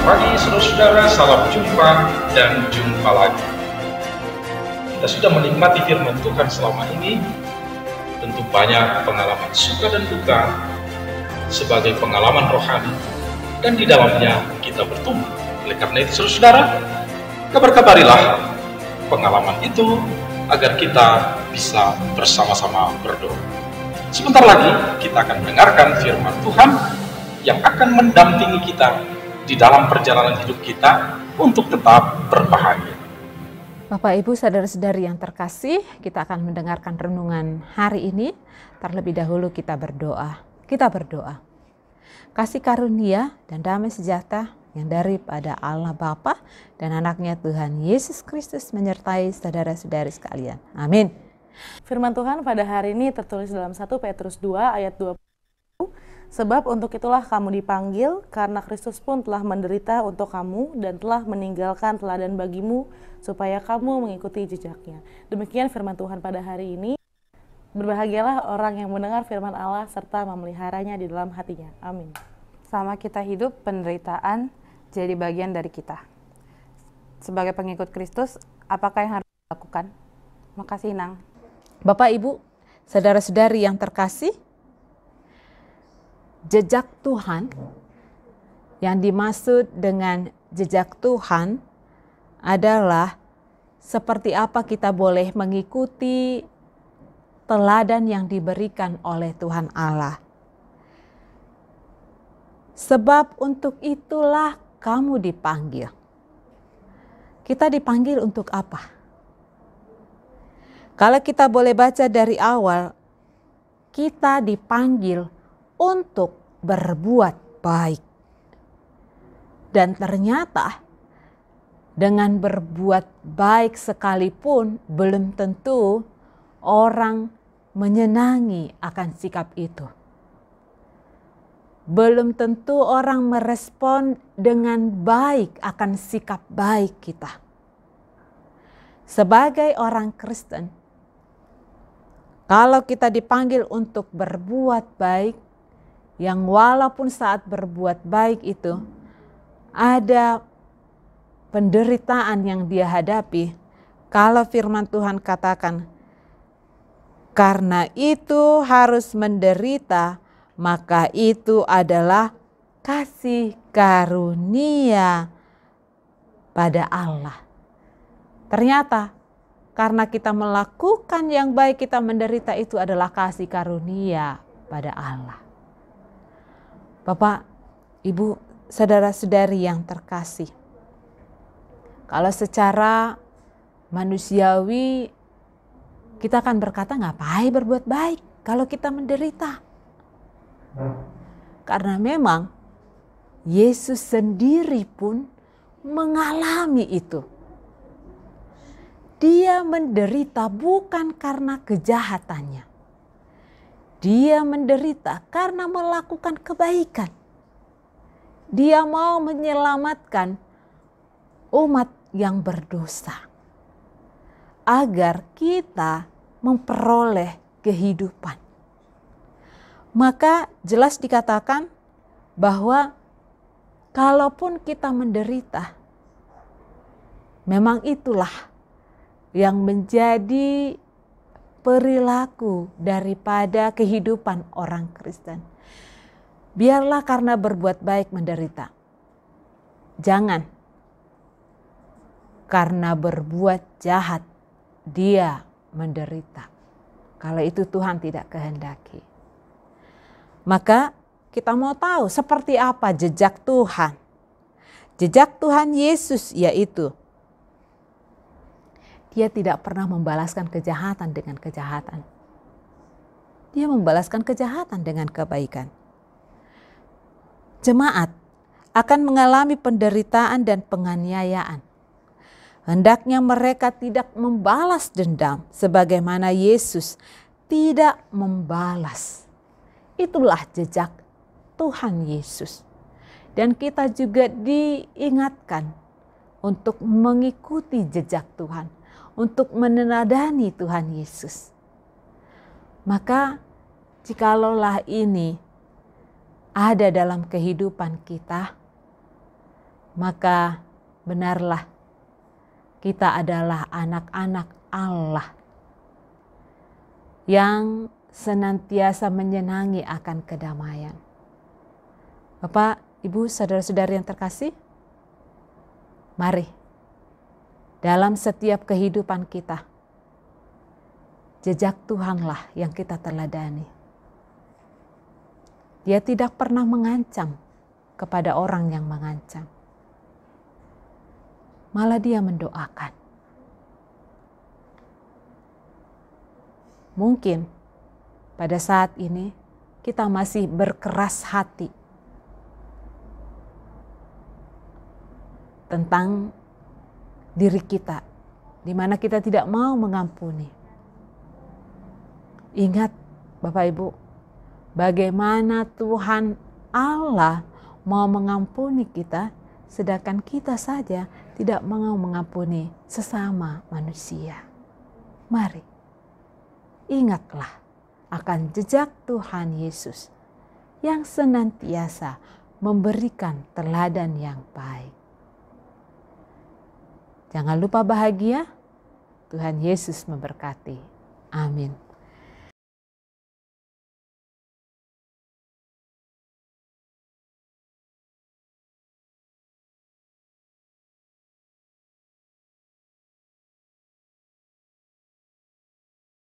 Selamat pagi saudara-saudara, salam jumpa dan jumpa lagi. Kita sudah menikmati firman Tuhan selama ini, tentu banyak pengalaman suka dan duka sebagai pengalaman rohani, dan di dalamnya kita bertumbuh. Oleh karena itu saudara-saudara, kabar-kabarilah pengalaman itu agar kita bisa bersama-sama berdoa. Sebentar lagi kita akan mendengarkan firman Tuhan yang akan mendampingi kita di dalam perjalanan hidup kita untuk tetap berbahagia. Bapak, Ibu, saudara-saudari yang terkasih, kita akan mendengarkan renungan hari ini. Terlebih dahulu kita berdoa. Kita berdoa. Kasih karunia dan damai sejahtera yang daripada Allah Bapa dan anaknya Tuhan Yesus Kristus menyertai saudara-saudari sekalian. Amin. Firman Tuhan pada hari ini tertulis dalam 1 Petrus 2 ayat 20. Sebab untuk itulah kamu dipanggil, karena Kristus pun telah menderita untuk kamu dan telah meninggalkan teladan bagimu, supaya kamu mengikuti jejaknya. Demikian firman Tuhan pada hari ini. Berbahagialah orang yang mendengar firman Allah serta memeliharanya di dalam hatinya. Amin. Selama kita hidup, penderitaan jadi bagian dari kita. Sebagai pengikut Kristus, apakah yang harus dilakukan? Makasih, Nang. Bapak, Ibu, saudara-saudari yang terkasih, jejak Tuhan, yang dimaksud dengan jejak Tuhan adalah seperti apa kita boleh mengikuti teladan yang diberikan oleh Tuhan Allah. Sebab untuk itulah kamu dipanggil. Kita dipanggil untuk apa? Kalau kita boleh baca dari awal, kita dipanggil untuk berbuat baik. Dan ternyata dengan berbuat baik sekalipun belum tentu orang menyenangi akan sikap itu. Belum tentu orang merespon dengan baik akan sikap baik kita. Sebagai orang Kristen, kalau kita dipanggil untuk berbuat baik, yang walaupun saat berbuat baik itu ada penderitaan yang dia hadapi, kalau firman Tuhan katakan, karena itu harus menderita, maka itu adalah kasih karunia pada Allah. Ternyata karena kita melakukan yang baik, kita menderita, itu adalah kasih karunia pada Allah. Bapak, Ibu, saudara-saudari yang terkasih, kalau secara manusiawi kita akan berkata, ngapain berbuat baik kalau kita menderita? Karena memang Yesus sendiri pun mengalami itu. Dia menderita bukan karena kejahatannya. Dia menderita karena melakukan kebaikan. Dia mau menyelamatkan umat yang berdosa, agar kita memperoleh kehidupan. Maka jelas dikatakan bahwa kalaupun kita menderita, memang itulah yang menjadi perilaku daripada kehidupan orang Kristen. Biarlah karena berbuat baik menderita. Jangan karena berbuat jahat dia menderita. Kalau itu Tuhan tidak kehendaki. Maka kita mau tahu seperti apa jejak Tuhan. Jejak Tuhan Yesus yaitu dia tidak pernah membalaskan kejahatan dengan kejahatan. Dia membalaskan kejahatan dengan kebaikan. Jemaat akan mengalami penderitaan dan penganiayaan. Hendaknya mereka tidak membalas dendam sebagaimana Yesus tidak membalas. Itulah jejak Tuhan Yesus. Dan kita juga diingatkan untuk mengikuti jejak Tuhan, untuk meneladani Tuhan Yesus. Maka jikalaulah ini ada dalam kehidupan kita, maka benarlah kita adalah anak-anak Allah yang senantiasa menyenangi akan kedamaian. Bapak, Ibu, saudara-saudari yang terkasih, mari dalam setiap kehidupan kita, jejak Tuhanlah yang kita teladani. Dia tidak pernah mengancam kepada orang yang mengancam. Malah dia mendoakan. Mungkin pada saat ini kita masih berkeras hati tentang diri kita, di mana kita tidak mau mengampuni. Ingat Bapak Ibu, bagaimana Tuhan Allah mau mengampuni kita, sedangkan kita saja tidak mau mengampuni sesama manusia. Mari, ingatlah akan jejak Tuhan Yesus yang senantiasa memberikan teladan yang baik. Jangan lupa bahagia. Tuhan Yesus memberkati. Amin.